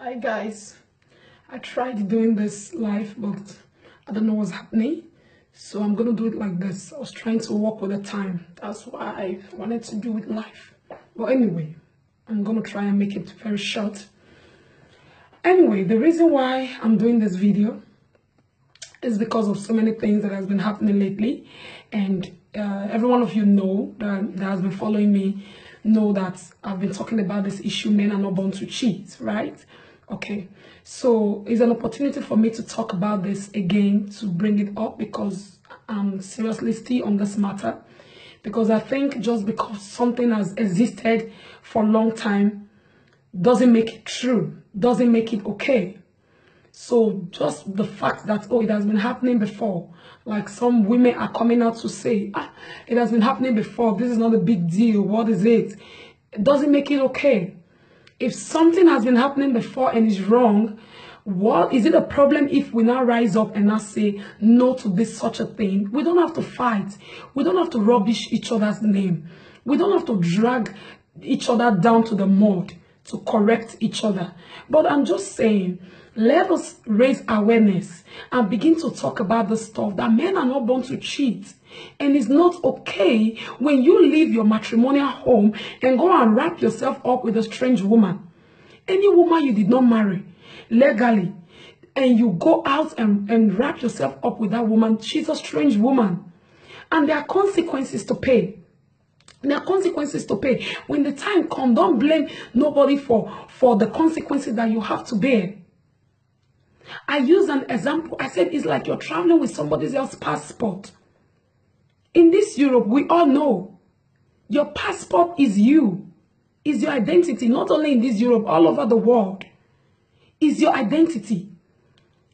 Hi guys, I tried doing this live, but I don't know what's happening, so I'm gonna do it like this. I was trying to work with the time, that's why I wanted to do it live. But anyway, I'm gonna try and make it very short. Anyway, the reason why I'm doing this video is because of so many things that has been happening lately, and every one of you know that has been following me know that I've been talking about this issue: men are not born to cheat, right? Okay, so it's an opportunity for me to talk about this again, to bring it up, because I'm seriously still on this matter. Because I think just because something has existed for a long time doesn't make it true, doesn't make it okay. So just the fact that, oh, it has been happening before, like some women are coming out to say, it has been happening before, this is not a big deal, what is it? It doesn't make it okay. If something has been happening before and is wrong, what is it a problem if we now rise up and now say no to this such a thing? We don't have to fight. We don't have to rubbish each other's name. We don't have to drag each other down to the mud to correct each other. But I'm just saying, let us raise awareness and begin to talk about the stuff that men are not born to cheat. And it's not okay when you leave your matrimonial home and go and wrap yourself up with a strange woman. Any woman you did not marry legally, and you go out and wrap yourself up with that woman, she's a strange woman. And there are consequences to pay. There are consequences to pay. When the time comes, don't blame nobody for the consequences that you have to bear. I use an example. I said it's like you're traveling with somebody else's passport. In this Europe, we all know your passport is you, is your identity. Not only in this Europe, all over the world, is your identity,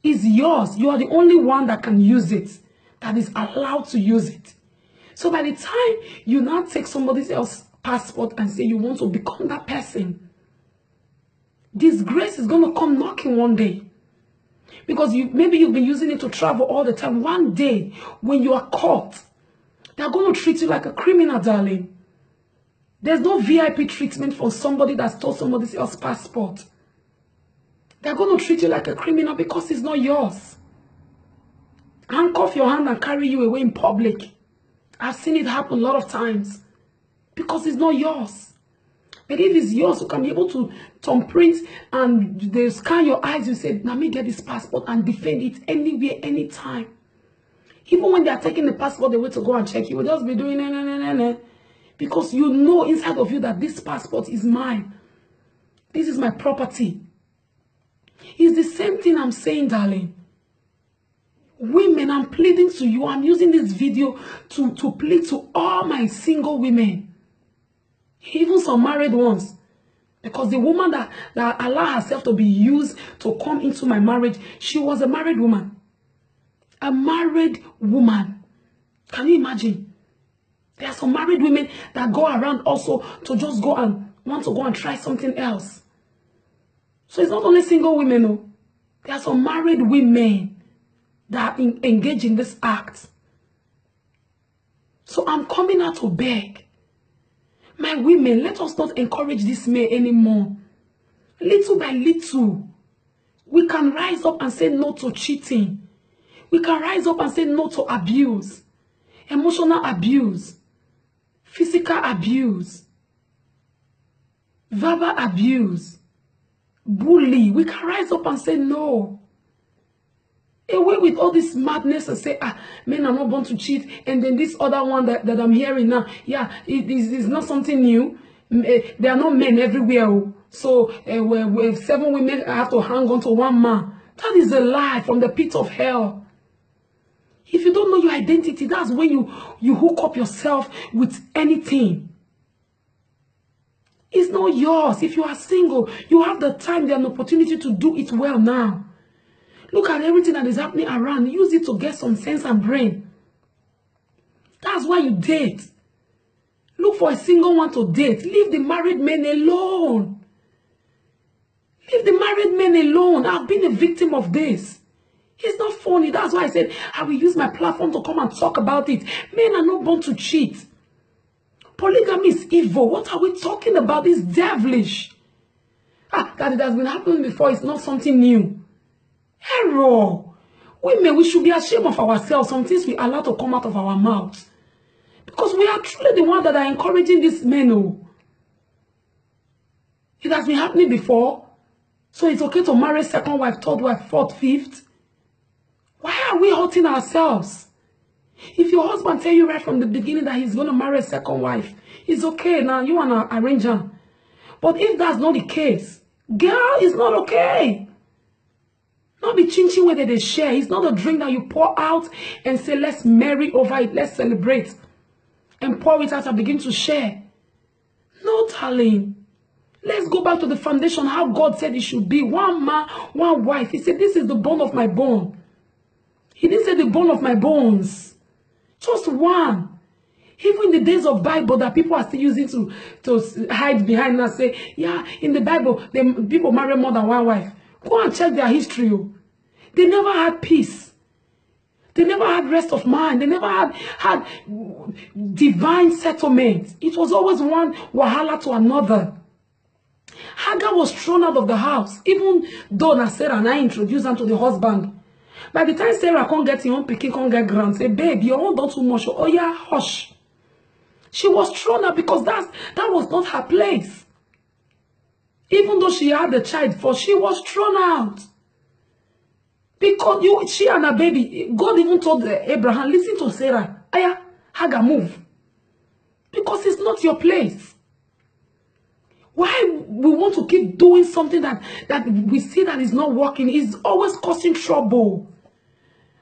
is yours. You are the only one that can use it, that is allowed to use it. So by the time you now take somebody else's passport and say you want to become that person, disgrace is going to come knocking one day. Because maybe you've been using it to travel all the time. One day, when you are caught, they're going to treat you like a criminal, darling. There's no VIP treatment for somebody that stole somebody else's passport. They're going to treat you like a criminal because it's not yours. Handcuff your hand and carry you away in public. I've seen it happen a lot of times. Because it's not yours. But if it's yours, you can be able to thumbprint and they scan your eyes. You say, let me get this passport and defend it anywhere, anytime. Even when they are taking the passport, they wait to go and check. You will just be doing nah. Because you know inside of you that this passport is mine. This is my property. It's the same thing I'm saying, darling. Women, I'm pleading to you. I'm using this video to plead to all my single women. Even some married ones. Because the woman that allowed herself to be used to come into my marriage, she was a married woman. A married woman. Can you imagine? There are some married women that go around also to just go and want to go and try something else. So it's not only single women, no. There are some married women that engage in this act. So I'm coming out to beg. My women, let us not encourage this man anymore. Little by little, we can rise up and say no to cheating. We can rise up and say no to abuse, emotional abuse, physical abuse, verbal abuse, bully. We can rise up and say no. Away with all this madness and say, men are not born to cheat. And then this other one that I'm hearing now, yeah, it is not something new. There are not men everywhere. So 7 women have to hang on to one man. That is a lie from the pit of hell. If you don't know your identity, that's when you hook up yourself with anything. It's not yours. If you are single, you have the time, the opportunity to do it well now. Look at everything that is happening around. Use it to get some sense and brain. That's why you date. Look for a single one to date. Leave the married men alone. Leave the married men alone. I've been a victim of this. It's not funny. That's why I said I will use my platform to come and talk about it. Men are not born to cheat. Polygamy is evil. What are we talking about? It's devilish. That it has been happening before. It's not something new. Error. Women, we should be ashamed of ourselves. Some things we allow to come out of our mouths. Because we are truly the ones that are encouraging these men. Oh. It has been happening before. So it's okay to marry second wife, third wife, fourth, fifth. Why are we hurting ourselves? If your husband tell you right from the beginning that he's going to marry a second wife, it's okay. Now you want to arrange her. But if that's not the case, girl, it's not okay. Not be chin-chin where they share. It's not a drink that you pour out and say, let's marry over it. Let's celebrate. And pour it out and begin to share. No, darling. Let's go back to the foundation, how God said it should be. One man, one wife. He said, this is the bone of my bone. He didn't say the bone of my bones. Just one. Even in the days of Bible that people are still using to hide behind and say, yeah, in the Bible, people marry more than one wife. Go and check their history. They never had peace. They never had rest of mind. They never had divine settlement. It was always one wahala to another. Hagar was thrown out of the house, even though Sarah and I introduced her to the husband. By the time Sarah can't get her own picking, can't get grant, say, babe, your own don't too much. Oh yeah, hush. She was thrown out because that was not her place. Even though she had the child first, she was thrown out. Because she and her baby, God even told Abraham, listen to Sarah. Aya, Hagar, move. Because it's not your place. Why we want to keep doing something that we see that is not working is always causing trouble.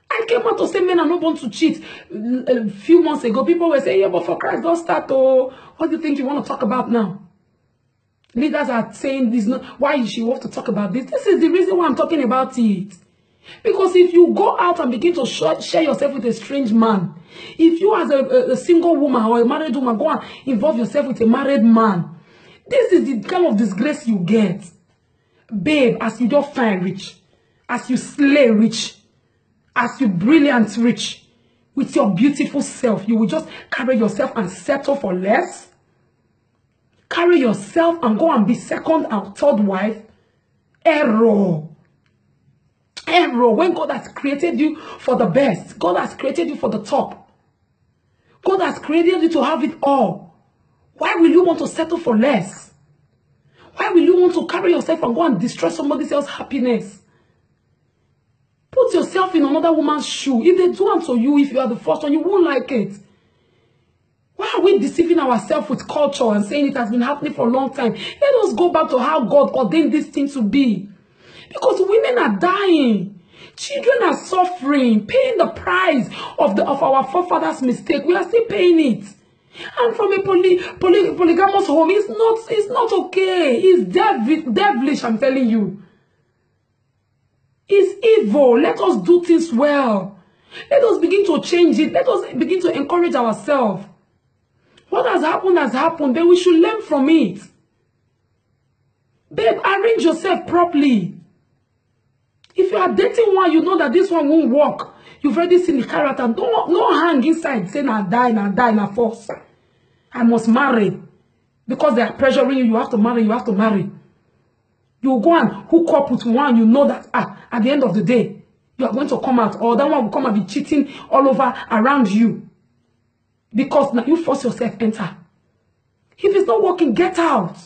I came out to say men are not born to cheat. A few months ago, people were saying, yeah, but for Christ, don't start. Oh, what do you think you want to talk about now? Leaders are saying this. Why is she want to talk about this? This is the reason why I'm talking about it. Because if you go out and begin to share yourself with a strange man, if you as a single woman or a married woman go and involve yourself with a married man, this is the kind of disgrace you get. Babe, as you just find rich, as you slay rich, as you brilliant rich, with your beautiful self, you will just carry yourself and settle for less. Carry yourself and go and be second and third wife. Error. Error. When God has created you for the best, God has created you for the top. God has created you to have it all. Why will you want to settle for less? Why will you want to carry yourself and go and destroy somebody else's happiness? Put yourself in another woman's shoe. If they do unto you, if you are the first one, you won't like it. Why are we deceiving ourselves with culture and saying it has been happening for a long time? Let us go back to how God ordained this thing to be. Because women are dying. Children are suffering, paying the price of our forefathers' mistake. We are still paying it. And from a polygamous home, it's not okay. It's devilish, I'm telling you. It's evil. Let us do things well. Let us begin to change it. Let us begin to encourage ourselves. What has happened, but we should learn from it. Babe, arrange yourself properly. If you are dating one, you know that this one won't work. You've already seen the character. Don't hang inside, say, nah die, force. I must marry. Because they are pressuring you, you have to marry. You go and hook up with one, you know that at the end of the day, you are going to come out. Or that one will come and be cheating all over around you. Because now you force yourself enter. If it's not working, get out.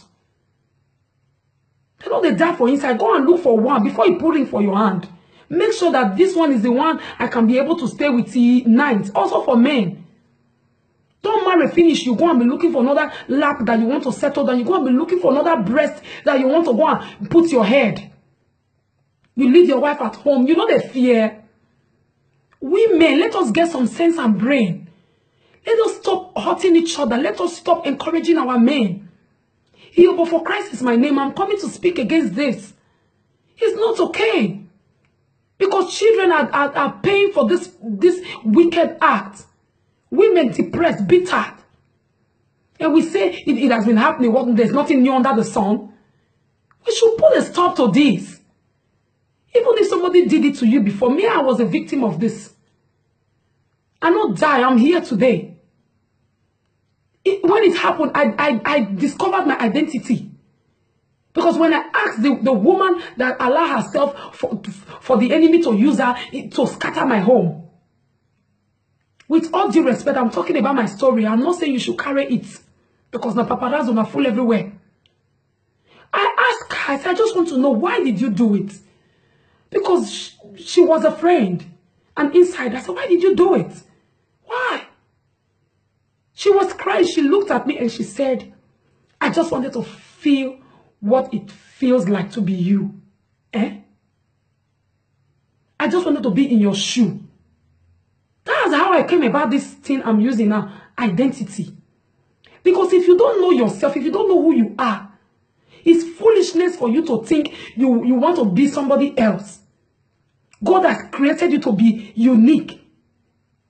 They know they die for inside. Go and look for one before you put in for your hand. Make sure that this one is the one I can be able to stay with the night. Also for men. Don't marry, finish. You go and be looking for another lap that you want to settle down. You go and be looking for another breast that you want to go and put your head. You leave your wife at home. You know the fear. Women, let us get some sense and brain. Let us stop hurting each other. Let us stop encouraging our men. Here, but for Christ is my name. I'm coming to speak against this. It's not okay. Because children are paying for this wicked act. Women depressed, bitter. And we say it has been happening. Well, there's nothing new under the sun. We should put a stop to this. Even if somebody did it to you before, me, I was a victim of this. I not die. I'm here today. When it happened, I discovered my identity. Because when I asked the woman that allowed herself for the enemy to use her to scatter my home, with all due respect, I'm talking about my story. I'm not saying you should carry it, because the paparazzi are full everywhere. I asked her, I said, I just want to know, why did you do it? Because she was a friend. And inside, I said, why did you do it? Why? She was crying. She looked at me and she said, I just wanted to feel what it feels like to be you. Eh? I just wanted to be in your shoe. That's how I came about this thing I'm using now, identity. Because if you don't know yourself, if you don't know who you are, it's foolishness for you to think you want to be somebody else. God has created you to be unique.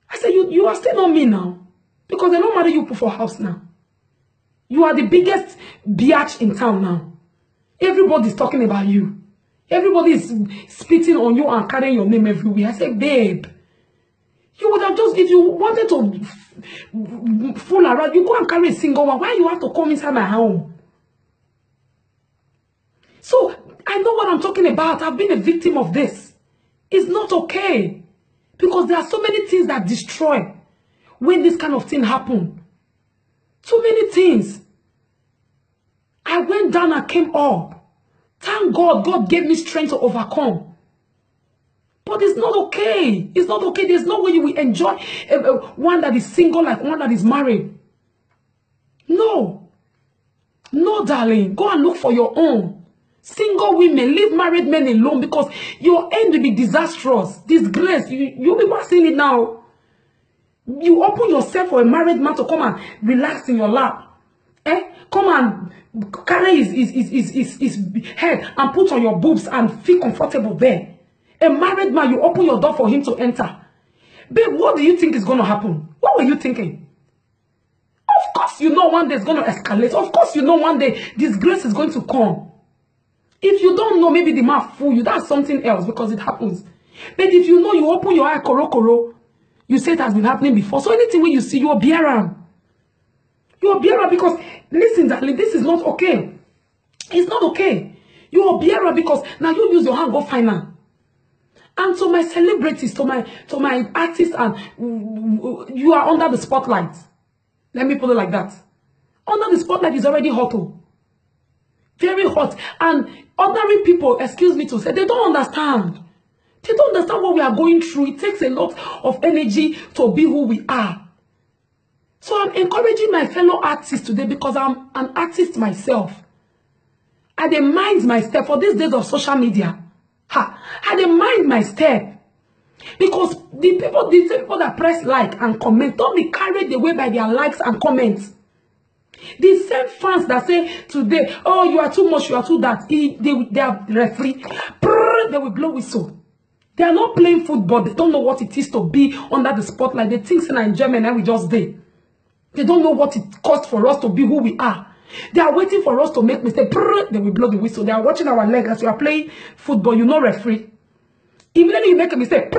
I said, you are still not me now. Because they don't matter you put for house now. You are the biggest biatch in town now. Everybody's talking about you. Everybody is spitting on you and carrying your name everywhere. I said, babe, you would have just, if you wanted to fool around, you go and carry a single one. Why you have to come inside my home? So, I know what I'm talking about. I've been a victim of this. It's not okay. Because there are so many things that destroy when this kind of thing happens. So many things. I went down and came up. Thank God, God gave me strength to overcome. But it's not okay. It's not okay. There's no way you will enjoy one that is single like one that is married. No. No, darling. Go and look for your own. Single women, leave married men alone, because your end will be disastrous. Disgrace. You people seeing it now. You open yourself for a married man to come and relax in your lap. Come and carry his head and put on your boobs and feel comfortable there. A married man, you open your door for him to enter. Babe, what do you think is going to happen? What were you thinking? Of course you know one day it's going to escalate. Of course you know one day disgrace is going to come. If you don't know, maybe the man fool you. That's something else, because it happens. But if you know, you open your eye, koro, you say it has been happening before. So anything when you see, you're bearer. You're bearer because, listen, darling, this is not okay. It's not okay. You're bearer because now you use your hand, go find her. And to my celebrities, to my artists, and you are under the spotlight. Let me put it like that. Under the spotlight is already hot. Very hot. And ordinary people, excuse me to say, they don't understand. They don't understand what we are going through. It takes a lot of energy to be who we are. So I'm encouraging my fellow artists today, because I'm an artist myself. I don't mind my step for these days of social media. I don't mind my step. Because the people that press like and comment, don't be carried away by their likes and comments. The same fans that say today, oh, you are too much, you are too that, they are referee, they will blow whistle. They are not playing football. They don't know what it is to be under the spotlight. They think in enjoyment and we just did. They don't know what it costs for us to be who we are. They are waiting for us to make mistakes. They will blow the whistle. They are watching our leg as we are playing football. You know, referee. Immediately you make a mistake,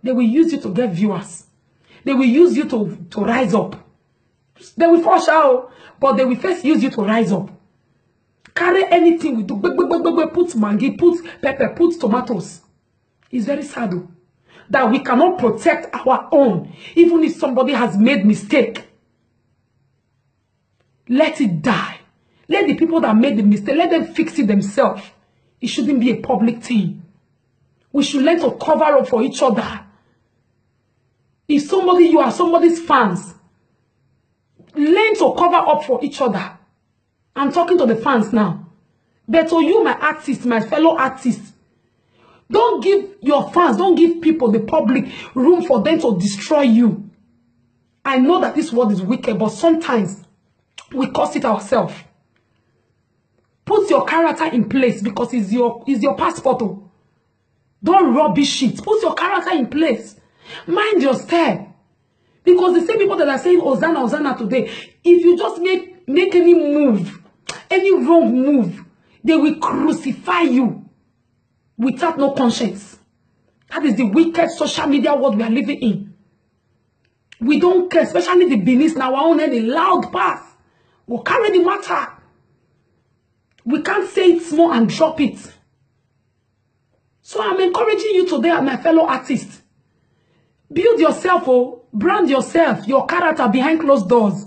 they will use you to get viewers. They will use you to rise up. They will force out, but they will first use you to rise up. Carry anything we do. Put mangi, put pepper, put tomatoes. It's very sad that we cannot protect our own, even if somebody has made mistake. Let it die. Let the people that made the mistake, let them fix it themselves. It shouldn't be a public thing. We should learn to cover up for each other. If you are somebody's fans, learn to cover up for each other. I'm talking to the fans now. But to you, my artists, my fellow artists, don't give your fans, don't give people, the public, room for them to destroy you. I know that this world is wicked, but sometimes we cause it ourselves. Put your character in place, because it's your passport. Don't rubbish it. Put your character in place. Mind your step. Because the same people that are saying Hosanna, Hosanna today, if you just make any move, any wrong move, they will crucify you without no conscience. That is the wicked social media world we are living in. We don't care, especially the Benis now, our own any loud path will carry the matter. We can't say it small and drop it. So I'm encouraging you today, my fellow artists. Build yourself, oh, brand yourself, your character behind closed doors.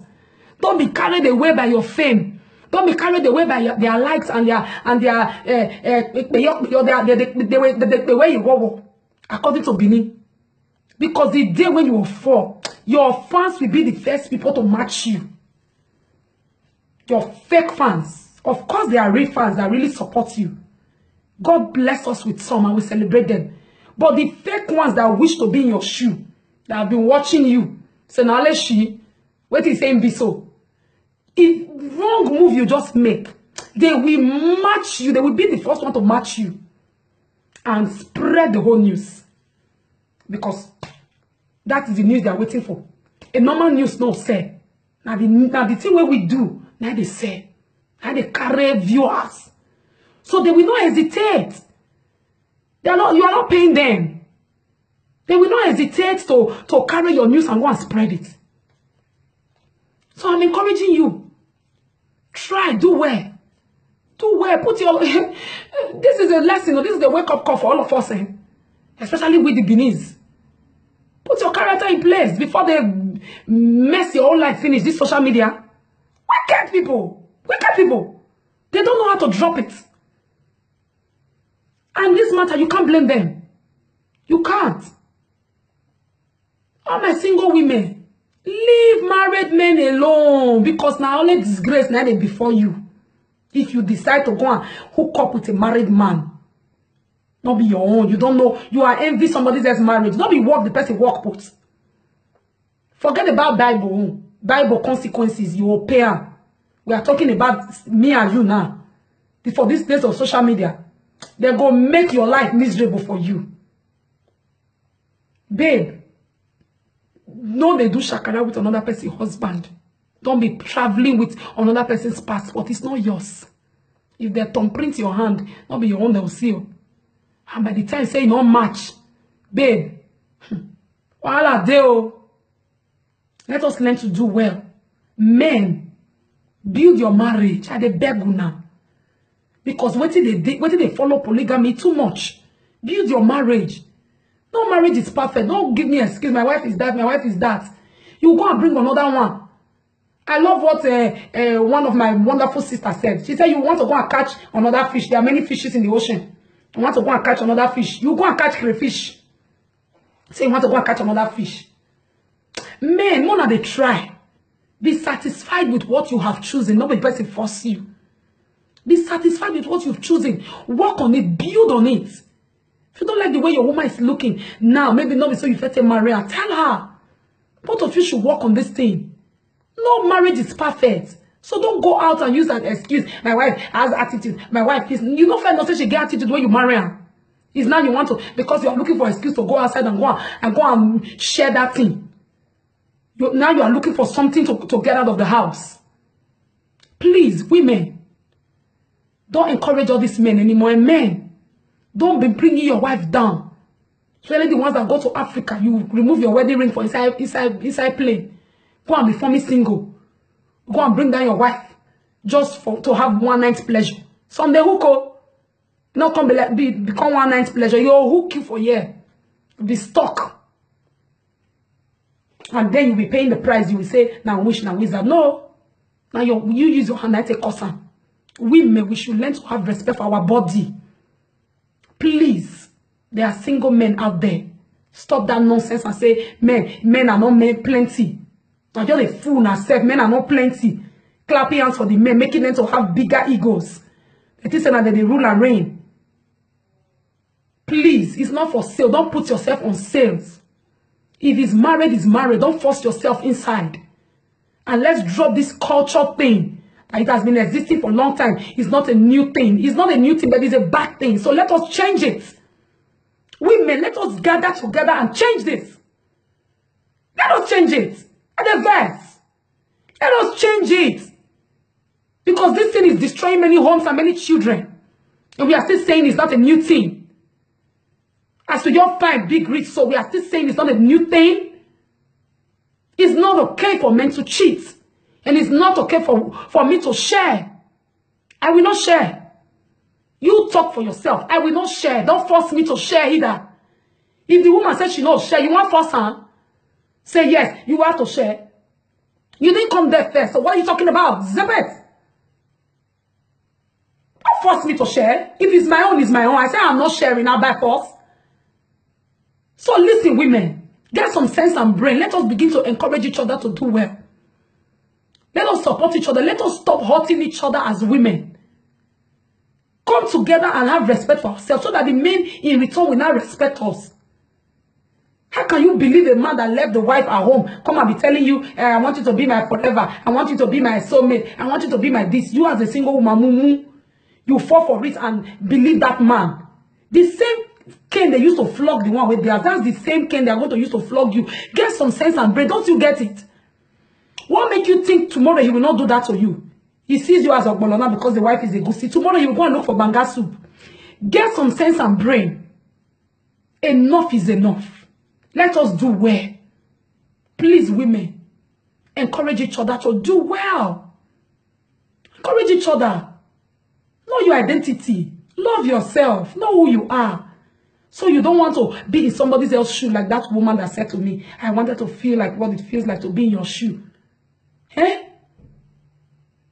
Don't be carried away by your fame. Don't be carried away by their likes and the way you go, according to Bini. Because the day when you will fall, your fans will be the first people to match you. Your fake fans. Of course, they are real fans that really support you. God bless us with some and we celebrate them. But the fake ones that wish to be in your shoe, that have been watching you, say, now let's see, what is saying be so. If wrong move you just make, they will match you. They will be the first one to match you and spread the whole news. Because that is the news they are waiting for. A normal news no say. Now the thing where we do, now they say. Now they carry viewers. So they will not hesitate. You are not paying them. They will not hesitate to carry your news and go and spread it. So I'm encouraging you. Try, do well. Do well. Put your this is a lesson, this is a wake-up call for all of us, especially with the Beninese. Put your character in place before they mess your whole life finish. This social media. Wicked people. Wicked people. They don't know how to drop it. And this matter, you can't blame them. You can't. All my single women, leave married men alone. Because now only disgrace now they before you. If you decide to go and hook up with a married man. Not be your own. You don't know. You are envy somebody else's marriage. Not be work the person work put. Forget about Bible. Bible consequences. You will pay her. We are talking about me and you now. Before these days of social media. They're going to make your life miserable for you. Babe. No, they do shakara with another person's husband. Don't be traveling with another person's passport. It's not yours. If they thumbprint your hand, not be your own, they'll see you. And by the time you say you don't match, babe, voila, deo. Let us learn to do well. Men, build your marriage. I dey beg you now. Because what did they follow polygamy too much? Build your marriage. No marriage is perfect. Don't give me an excuse. My wife is that. My wife is that. You go and bring another one. I love what one of my wonderful sisters said. She said, you want to go and catch another fish. There are many fishes in the ocean. You want to go and catch another fish. You go and catch crayfish. Say you want to go and catch another fish. Men, more than they try. Be satisfied with what you have chosen. Nobody person force you. Be satisfied with what you've chosen. Work on it. Build on it. If you don't like the way your woman is looking now, maybe not so you first marry her. Tell her. Both of you should work on this thing. No marriage is perfect. So don't go out and use an excuse. My wife has attitude. My wife is. You don't find nothing she get attitude when you marry her. It's now you want to, because you are looking for an excuse to go outside and go and share that thing. Now you are looking for something to get out of the house. Please, women. Don't encourage all these men anymore. And men, don't be bringing your wife down. Especially the ones that go to Africa, you remove your wedding ring for inside plane. Go and be forming single. Go and bring down your wife just to have one night's pleasure. Some they hook up. Not come become one night's pleasure. You'll hook you for a year. Be stuck. And then you'll be paying the price. You will say, now wish, now wizard. No. Now you use your hand, I take caution. Women, we should learn to have respect for our body. Please, there are single men out there. Stop that nonsense and say, men are not men plenty. Now just a fool now self, men are not plenty. Clapping hands for the men, making them to have bigger egos. It is that they rule and reign. Please, it's not for sale. Don't put yourself on sales. If it's married, it's married. Don't force yourself inside. And let's drop this culture thing. It has been existing for a long time. It's not a new thing. It's not a new thing, but it's a bad thing. So let us change it. Women, let us gather together and change this. Let us change it. At the verse. Let us change it. Because this thing is destroying many homes and many children. And we are still saying it's not a new thing. As we all find big rich, so we are still saying it's not a new thing. It's not okay for men to cheat. And it's not okay for me to share. I will not share. You talk for yourself. I will not share. Don't force me to share either. If the woman says she knows share, you want force her? Say yes, you have to share. You didn't come there first, so what are you talking about? Zip it. Don't force me to share. If it's my own, it's my own. I say I'm not sharing now by force. So listen, women, get some sense and brain. Let us begin to encourage each other to do well. Let us support each other. Let us stop hurting each other as women. Come together and have respect for ourselves so that the men in return will not respect us. How can you believe a man that left the wife at home come and be telling you, I want you to be my forever, I want you to be my soulmate, I want you to be my this. You as a single woman, mumu, you fall for it and believe that man. The same cane they used to flog the one with theirs, that's the same cane they are going to use to flog you. Get some sense and brain. Don't you get it? What make you think tomorrow he will not do that to you? He sees you as a bolona because the wife is a goosey. Tomorrow he will go and look for banga soup. Get some sense and brain. Enough is enough. Let us do well. Please, women, encourage each other to do well. Encourage each other. Know your identity. Love yourself. Know who you are. So you don't want to be in somebody else's shoe like that woman that said to me, I wanted to feel like what it feels like to be in your shoe. Eh?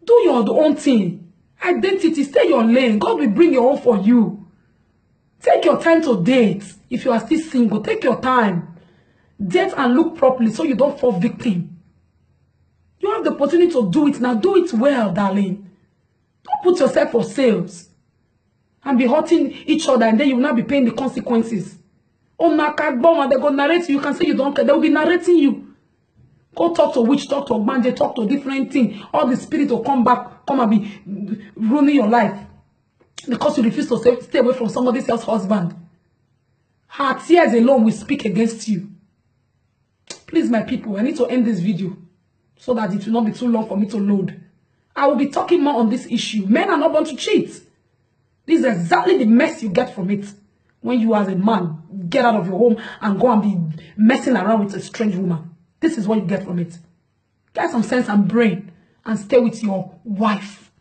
Do your own thing. Identity. Stay your lane. God will bring your own for you. Take your time to date. If you are still single, take your time. Date and look properly so you don't fall victim. You have the opportunity to do it now. Do it well, darling. Don't put yourself for sales and be hurting each other and then you will not be paying the consequences. Oh, they go narrate you. You can say you don't care. They will be narrating you. Go talk to witch, talk to Ogbanje, talk to different things. All the spirit will come back, come and be ruining your life because you refuse to stay away from somebody else's husband. Her tears alone will speak against you. Please, my people, I need to end this video so that it will not be too long for me to load. I will be talking more on this issue. Men are not born to cheat. This is exactly the mess you get from it. When you as a man get out of your home and go and be messing around with a strange woman. This is what you get from it. Get some sense and brain and stay with your wife.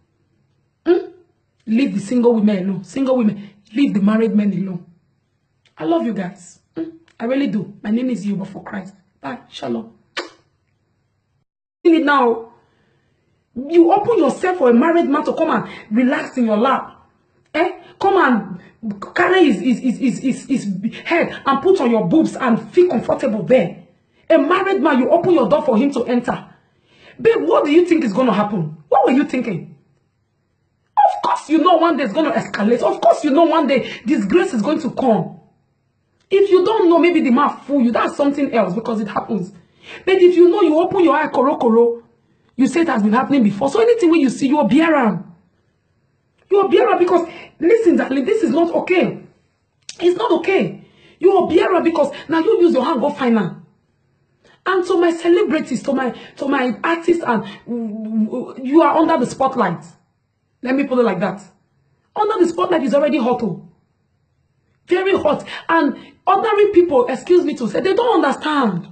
Leave the single women alone. Single women, leave the married men alone. I love you guys. I really do. My name is Yuba for Christ. Bye. Shalom. Now, you open yourself for a married man to come and relax in your lap. Come and carry his head and put on your boobs and feel comfortable there. A married man, you open your door for him to enter. Babe, what do you think is going to happen? What were you thinking? Of course you know one day it's going to escalate. Of course you know one day disgrace is going to come. If you don't know, maybe the man fool you. That's something else because it happens. But if you know, you open your eye, koro. You say it has been happening before. So anything when you see, you're bearer. You're bearer because, listen, darling, this is not okay. It's not okay. You're bearer because now you use your hand, go find her. And to my celebrities, to my artists, and you are under the spotlight. Let me put it like that. Under the spotlight is already hot. Very hot. And ordinary people, excuse me to say, they don't understand.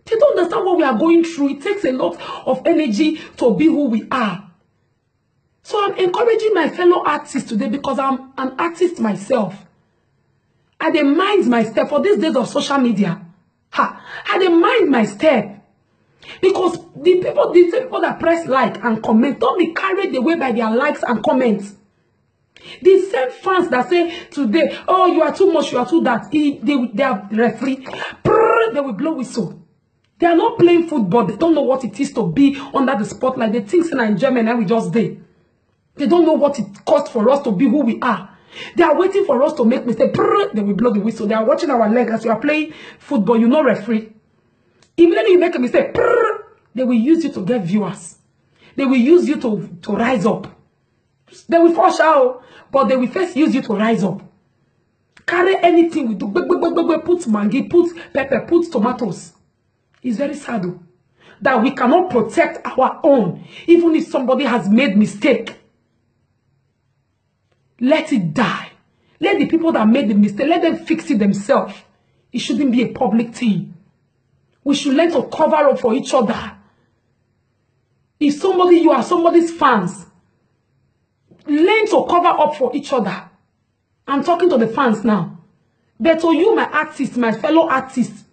They don't understand what we are going through. It takes a lot of energy to be who we are. So I'm encouraging my fellow artists today because I'm an artist myself. I don't mind my step for these days of social media. I don't mind my step. Because the people that press like and comment, don't be carried away by their likes and comments. The same fans that say today, oh, you are too much, you are too that, they are referee, they will blow whistle. They are not playing football. They don't know what it is to be under the spotlight. They think in enjoyment and we just did. They don't know what it costs for us to be who we are. They are waiting for us to make mistakes. They will blow the whistle. They are watching our leg as you are playing football. You know referee. Immediately you make a mistake, they will use you to get viewers. They will use you to rise up. They will force out, but they will first use you to rise up. Carry anything we do. Put mangi, put pepper, put tomatoes. It's very sad that we cannot protect our own, even if somebody has made mistake. Let it die. Let the people that made the mistake, let them fix it themselves. It shouldn't be a public thing. We should learn to cover up for each other. If you are somebody's fans, learn to cover up for each other. I'm talking to the fans now. But to you, my artists, my fellow artists,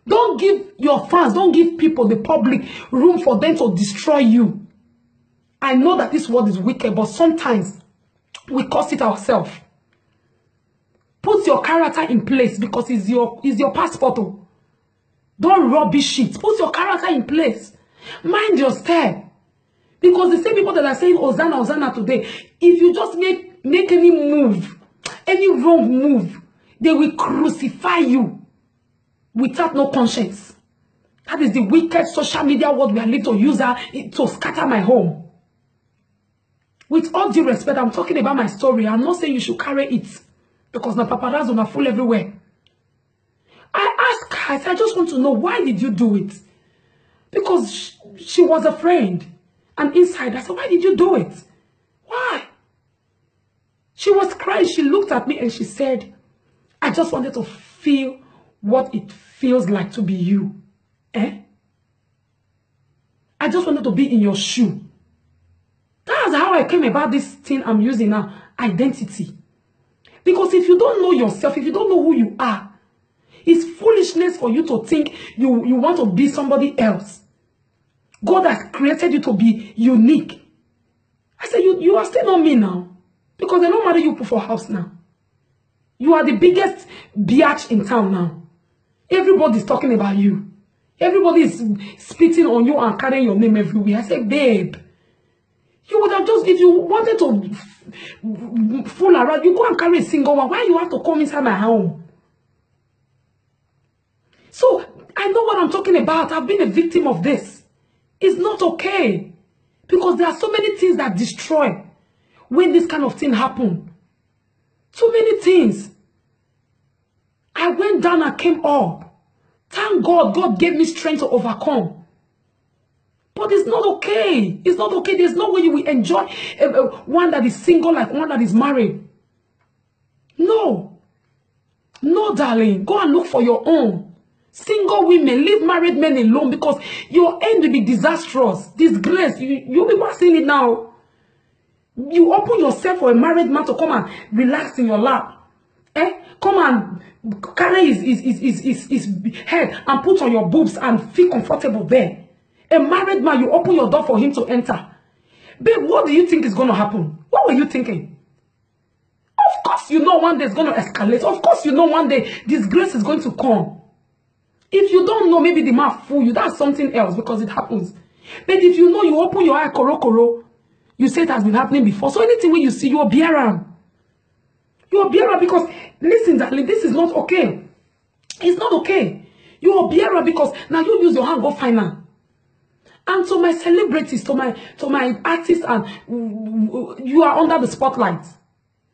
don't give your fans, don't give people, the public, room for them to destroy you. I know that this world is wicked, but sometimes we cause it ourselves. Put your character in place because it's your passport. Don't rubbish it. Put your character in place. Mind your step. Because the same people that are saying Hosanna, Hosanna today, if you just make any move, any wrong move, they will crucify you without no conscience. That is the wicked social media world we are living to use to scatter my home. With all due respect, I'm talking about my story. I'm not saying you should carry it. Because the paparazzi are full everywhere. I asked her, I said, I just want to know, why did you do it? Because she was a friend. And inside, I said, why did you do it? Why? She was crying. She looked at me and she said, I just wanted to feel what it feels like to be you. I just wanted to be in your shoe. That's how I came about this thing I'm using now, identity. Because if you don't know yourself, if you don't know who you are, it's foolishness for you to think you want to be somebody else. God has created you to be unique. I said, you are still not me now. Because they don't marry you for house now. You are the biggest biatch in town now. Everybody's talking about you. Everybody is spitting on you and carrying your name everywhere. I said, babe, you would have just, if you wanted to fool around, you go and carry a single one. Why you have to come inside my home? So, I know what I'm talking about. I've been a victim of this. It's not okay. Because there are so many things that destroy when this kind of thing happens. So many things. I went down and came up. Thank God, God gave me strength to overcome. But it's not okay. It's not okay. There's no way you will enjoy one that is single like one that is married. No. No, darling. Go and look for your own. Single women, leave married men alone because your end will be disastrous. Disgrace. You people seeing it now. You open yourself for a married man to come and relax in your lap. Come and carry his head and put on your boobs and feel comfortable there. A married man, you open your door for him to enter. Babe, what do you think is going to happen? What were you thinking? Of course you know one day it's going to escalate. Of course you know one day disgrace is going to come. If you don't know, maybe the man fool you. That's something else because it happens. But if you know, you open your eye, koro, you say it has been happening before. So anything when you see, you're bearer. You're bearer because, listen, darling, this is not okay. It's not okay. You're bearer because now you use your hand, go find her. And to my celebrities, to my artists, and you are under the spotlight.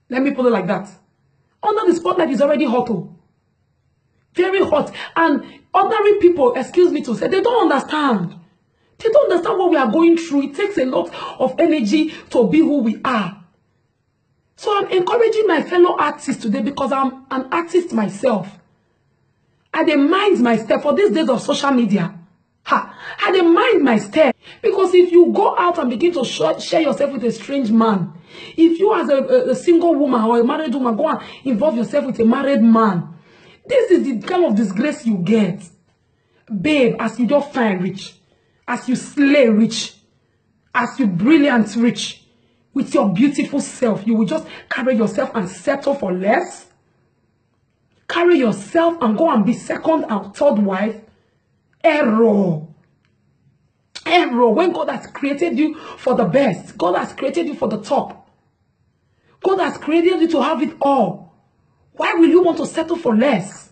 Let me put it like that. Under the spotlight is already hot. Very hot. And ordinary people, excuse me to say, they don't understand. They don't understand what we are going through. It takes a lot of energy to be who we are. So I'm encouraging my fellow artists today because I'm an artist myself. I don't mind my step for these days of social media. I don't mind my step. Because if you go out and begin to share yourself with a strange man, if you as a single woman or a married woman go and involve yourself with a married man, this is the kind of disgrace you get. Babe, as you just find rich, as you slay rich, as you brilliant rich, with your beautiful self, you will just carry yourself and settle for less. Carry yourself and go and be second and third wife. Error. Error. When God has created you for the best, God has created you for the top. God has created you to have it all. Why will you want to settle for less?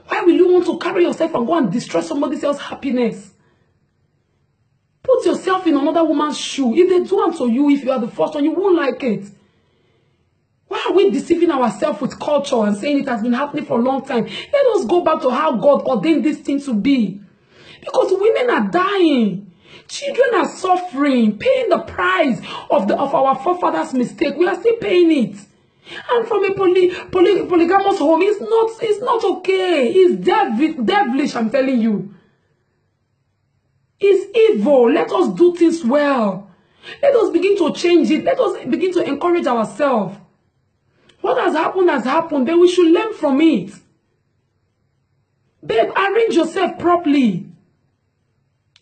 Why will you want to carry yourself and go and destroy somebody else's happiness? Put yourself in another woman's shoe. If they do unto you, if you are the first one, you won't like it. Why are we deceiving ourselves with culture and saying it has been happening for a long time? Let us go back to how God ordained this thing to be. Because women are dying. Children are suffering, paying the price of our forefathers' mistake. We are still paying it. And from a polygamous home, it's not okay. It's devilish, I'm telling you. It's evil. Let us do things well. Let us begin to change it. Let us begin to encourage ourselves. What has happened. Then we should learn from it. Babe, arrange yourself properly.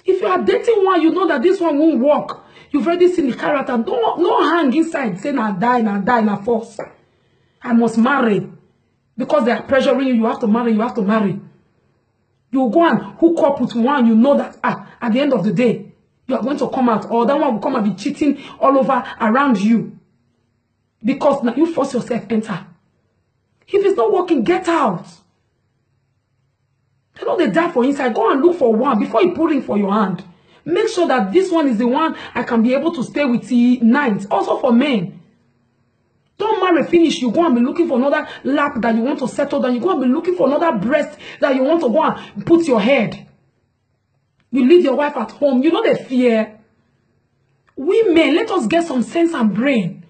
If you are dating one, you know that this one won't work. You've already seen the character. Don't hang inside, say, now die, force. I must marry. Because they are pressuring you, you have to marry. You go and hook up with one, you know that at the end of the day, you are going to come out. Or that one will come and be cheating all over around you. Because now you force yourself enter. If it's not working, get out. They know they die for inside. Go and look for one before you put in for your hand. Make sure that this one is the one I can be able to stay with the night. Also for men. Don't marry, finish. You go and be looking for another lap that you want to settle down. You go and be looking for another breast that you want to go and put your head. You leave your wife at home. You know the fear. Women, let us get some sense and brain.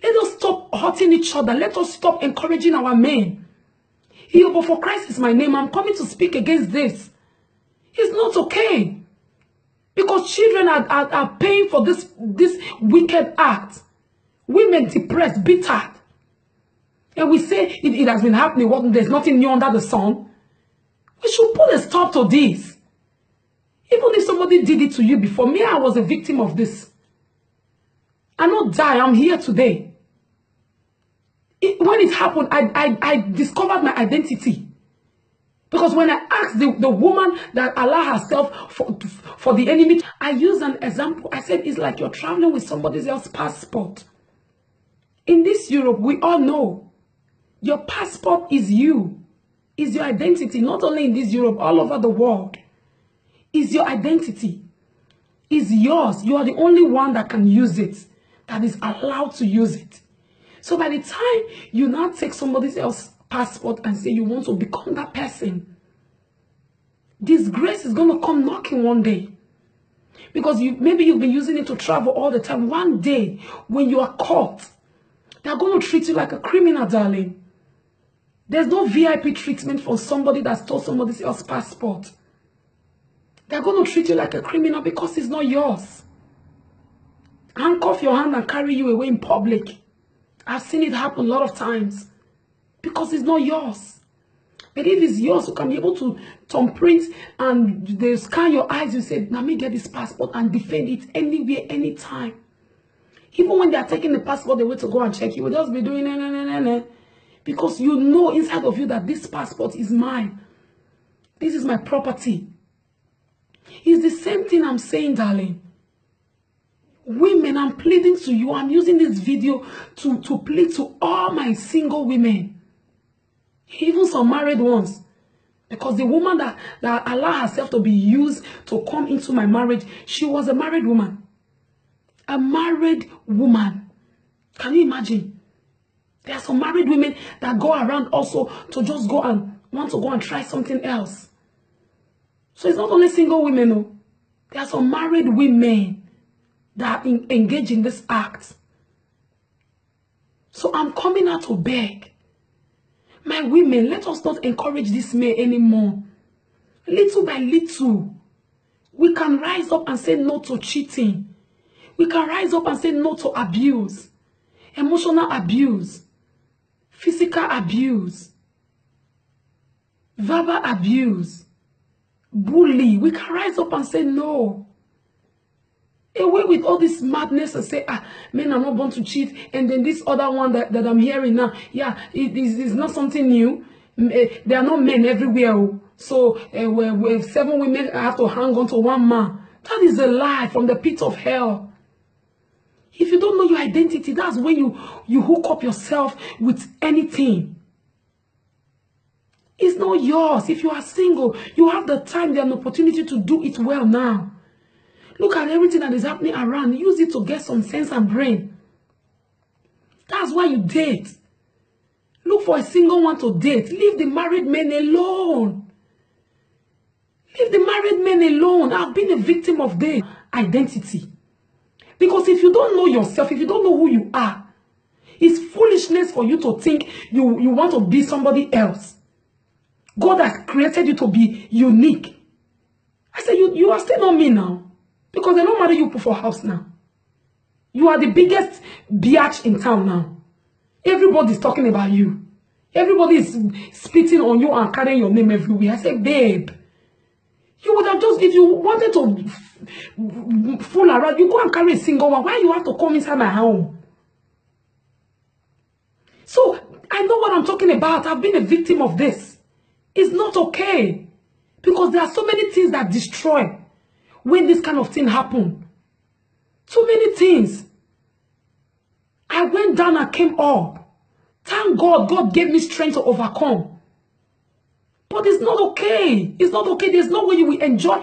Let us stop hurting each other. Let us stop encouraging our men. Here, but for Christ is my name. I'm coming to speak against this. It's not okay. Because children are paying for this wicked act. Women depressed, bitter. And we say it has been happening. There's nothing new under the sun. We should put a stop to this. Even if somebody did it to you before, me, I was a victim of this. I not die. I'm here today. When it happened, I discovered my identity. Because when I asked the woman that allowed herself for the enemy, I used an example. I said, it's like you're traveling with somebody else's passport. In this Europe, we all know your passport is you. Is your identity. Not only in this Europe, all over the world. Is your identity. Is yours. You are the only one that can use it. That is allowed to use it. So by the time you now take somebody else's passport and say you want to become that person, disgrace is going to come knocking one day. Because maybe you've been using it to travel all the time. One day, when you are caught, they're going to treat you like a criminal, darling. There's no VIP treatment for somebody that stole somebody else's passport. They're going to treat you like a criminal because it's not yours. Handcuff your hand and carry you away in public. I've seen it happen a lot of times. Because it's not yours. But if it's yours, you can be able to thumbprint and they scan your eyes. You say, let me get this passport and defend it anywhere, anytime. Even when they are taking the passport away to go and check, you will just be doing nah. Because you know inside of you that this passport is mine. This is my property. It's the same thing I'm saying, darling. Women, I'm pleading to you. I'm using this video to plead to all my single women. Even some married ones. Because the woman that allowed herself to be used to come into my marriage, she was a married woman. A married woman. Can you imagine? There are some married women that go around also to just go and want to go and try something else. So it's not only single women. No. There are some married women that engage in this act. So I'm coming out to beg. My women, let us not encourage this man anymore. Little by little, we can rise up and say no to cheating. We can rise up and say no to abuse, emotional abuse, physical abuse, verbal abuse, bully. We can rise up and say no. Away with all this madness and say, men are not born to cheat. And then this other one that I'm hearing now, yeah, it is not something new. There are not men everywhere. So 7 women have to hang on to one man. That is a lie from the pit of hell. If you don't know your identity, that's when you hook up yourself with anything. It's not yours. If you are single, you have the time, the opportunity to do it well now. Look at everything that is happening around. Use it to get some sense and brain. That's why you date. Look for a single one to date. Leave the married men alone. Leave the married men alone. I've been a victim of their identity. Because if you don't know yourself, if you don't know who you are, it's foolishness for you to think you want to be somebody else. God has created you to be unique. I said, you are still not me now. Because they don't marry you for house now. You are the biggest biatch in town now. Everybody's talking about you. Everybody is spitting on you and carrying your name everywhere. I said, babe, you would have just, if you wanted to fool around, you go and carry a single one. Why you have to come inside my home? So, I know what I'm talking about. I've been a victim of this. It's not okay. Because there are so many things that destroy when this kind of thing happen. So many things. I went down and came up. Thank God, God gave me strength to overcome. But it's not okay. It's not okay. There's no way you will enjoy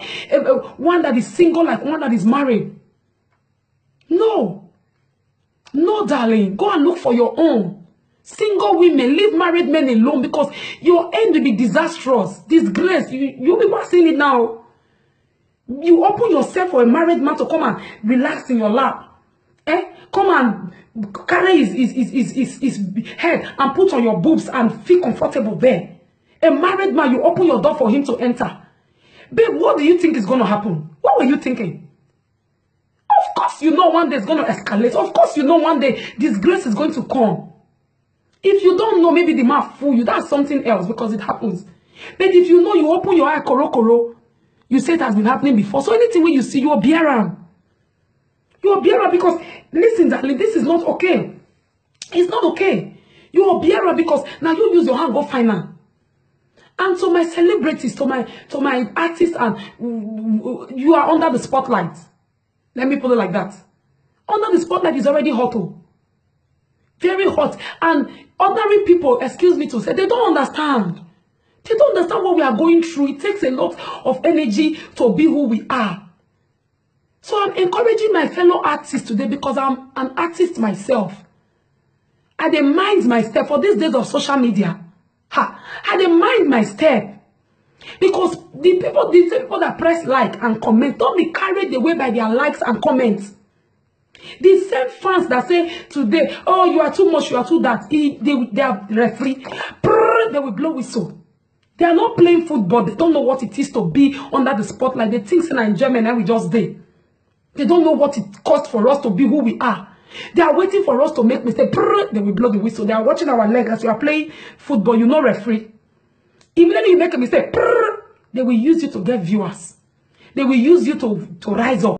one that is single like one that is married. No. No, darling. Go and look for your own. Single women, leave married men alone because your end will be disastrous. Disgrace. You'll be seeing it now. You open yourself for a married man to come and relax in your lap. Come and carry his head and put on your boobs and feel comfortable there. A married man, you open your door for him to enter. Babe, what do you think is going to happen? What were you thinking? Of course you know one day it's going to escalate. Of course you know one day disgrace is going to come. If you don't know, maybe the man fool you. That's something else because it happens. But if you know, you open your eye, koro. You say it has been happening before. So anything when you see, you're bearer. You're bearer because, listen, darling, this is not okay. It's not okay. You're bearer because now you use your hand, go find her. And to my celebrities, to my artists, and you are under the spotlight. Let me put it like that. Under the spotlight is already hot. Very hot. And ordinary people, excuse me to say, they don't understand. They don't understand what we are going through. It takes a lot of energy to be who we are. So I'm encouraging my fellow artists today because I'm an artist myself. I dey mind my step for these days of social media. I dey mind my step. Because the people that press like and comment, don't be carried away by their likes and comments. The same fans that say today, oh, you are too much, you are too that, they are referee, they will blow whistle. They are not playing football. They don't know what it is to be under the spotlight. They think in Nigeria and we just did. They don't know what it costs for us to be who we are. They are waiting for us to make mistakes. They will blow the whistle. They are watching our leg as we are playing football. You know, referee. Immediately you make a mistake, they will use you to get viewers. They will use you to rise up.